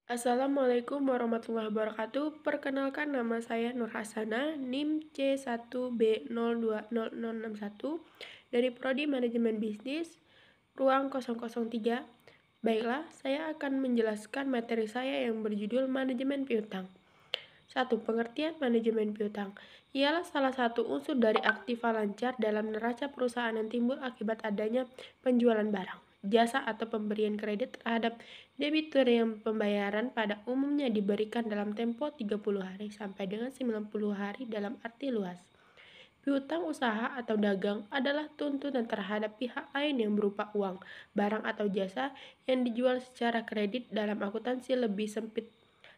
Assalamualaikum warahmatullahi wabarakatuh. Perkenalkan, nama saya Nur Hasana, NIM C1B020061 dari Prodi Manajemen Bisnis, ruang 003. Baiklah, saya akan menjelaskan materi saya yang berjudul Manajemen Piutang. 1. Pengertian manajemen piutang ialah salah satu unsur dari aktiva lancar dalam neraca perusahaan yang timbul akibat adanya penjualan barang, jasa atau pemberian kredit terhadap debitur yang pembayaran pada umumnya diberikan dalam tempo 30 hari sampai dengan 90 hari dalam arti luas. Piutang usaha atau dagang adalah tuntutan terhadap pihak lain yang berupa uang, barang atau jasa yang dijual secara kredit dalam akuntansi lebih sempit.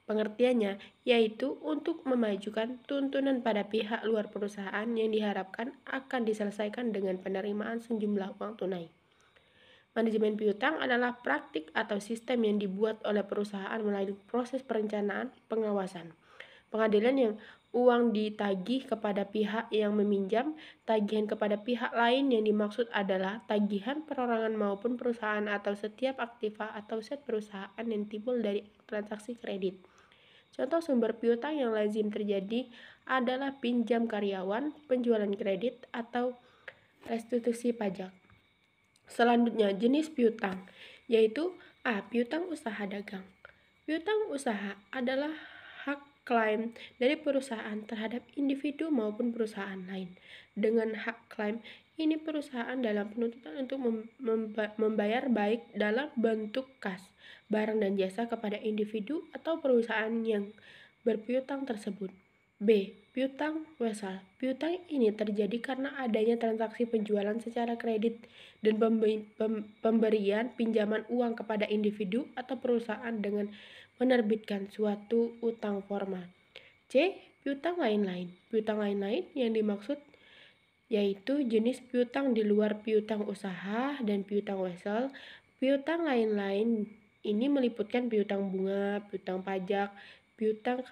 Pengertiannya yaitu untuk memajukan tuntunan pada pihak luar perusahaan yang diharapkan akan diselesaikan dengan penerimaan sejumlah uang tunai. Manajemen piutang adalah praktik atau sistem yang dibuat oleh perusahaan melalui proses perencanaan, pengawasan, pengadilan yang uang ditagih kepada pihak yang meminjam. Tagihan kepada pihak lain yang dimaksud adalah tagihan perorangan maupun perusahaan atau setiap aktiva atau set perusahaan yang timbul dari transaksi kredit. Contoh sumber piutang yang lazim terjadi adalah pinjam karyawan, penjualan kredit, atau restitusi pajak. Selanjutnya, jenis piutang, yaitu A. Piutang usaha dagang. Piutang usaha adalah hak klaim dari perusahaan terhadap individu maupun perusahaan lain. Dengan hak klaim ini, perusahaan dalam penuntutan untuk membayar baik dalam bentuk kas, barang dan jasa kepada individu atau perusahaan yang berpiutang tersebut. B. Piutang wesel. Piutang ini terjadi karena adanya transaksi penjualan secara kredit dan pemberian pinjaman uang kepada individu atau perusahaan dengan menerbitkan suatu utang formal. C. Piutang lain-lain. Piutang lain-lain yang dimaksud yaitu jenis piutang di luar piutang usaha dan piutang wesel. Piutang lain-lain ini meliputkan piutang bunga, piutang pajak, piutang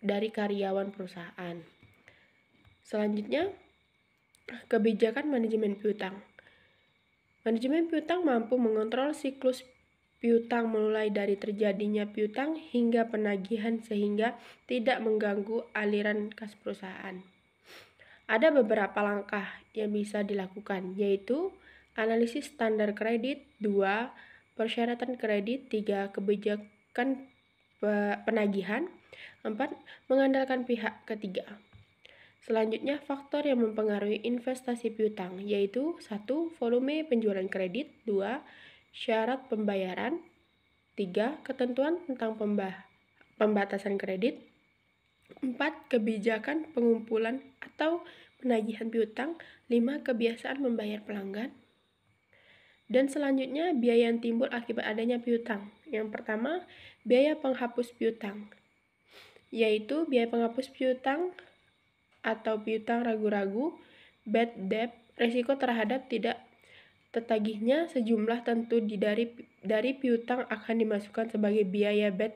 dari karyawan perusahaan. Selanjutnya, kebijakan manajemen piutang. Manajemen piutang mampu mengontrol siklus piutang mulai dari terjadinya piutang hingga penagihan sehingga tidak mengganggu aliran kas perusahaan. Ada beberapa langkah yang bisa dilakukan, yaitu analisis standar kredit, 2. Persyaratan kredit, 3. Kebijakan penagihan, 4. Mengandalkan pihak ketiga. Selanjutnya, faktor yang mempengaruhi investasi piutang, yaitu 1. Volume penjualan kredit, 2. Syarat pembayaran, 3. Ketentuan tentang pembatasan kredit, 4. Kebijakan pengumpulan atau penagihan piutang, 5. Kebiasaan membayar pelanggan. Dan selanjutnya, biaya yang timbul akibat adanya piutang. Yang pertama, biaya penghapus piutang, yaitu biaya penghapus piutang atau piutang ragu-ragu, bad debt, resiko terhadap tidak tertagihnya sejumlah tentu dari piutang akan dimasukkan sebagai biaya bad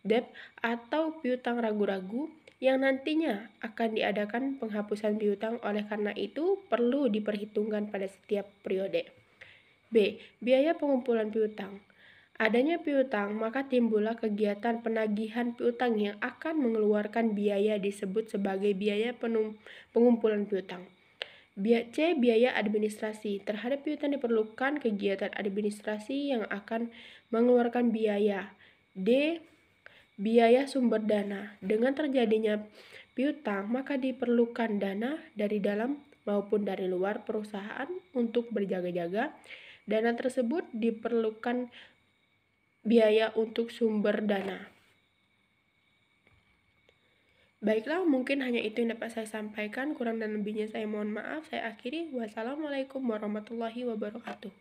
debt atau piutang ragu-ragu yang nantinya akan diadakan penghapusan piutang. Oleh karena itu, perlu diperhitungkan pada setiap periode. B. Biaya pengumpulan piutang. Adanya piutang, maka timbullah kegiatan penagihan piutang yang akan mengeluarkan biaya disebut sebagai biaya pengumpulan piutang. C. Biaya administrasi. Terhadap piutang diperlukan kegiatan administrasi yang akan mengeluarkan biaya. D. Biaya sumber dana. Dengan terjadinya piutang, maka diperlukan dana dari dalam maupun dari luar perusahaan untuk berjaga-jaga. Dana tersebut diperlukan biaya untuk sumber dana. Baiklah, mungkin hanya itu yang dapat saya sampaikan. Kurang dan lebihnya saya mohon maaf. Saya akhiri. Wassalamualaikum warahmatullahi wabarakatuh.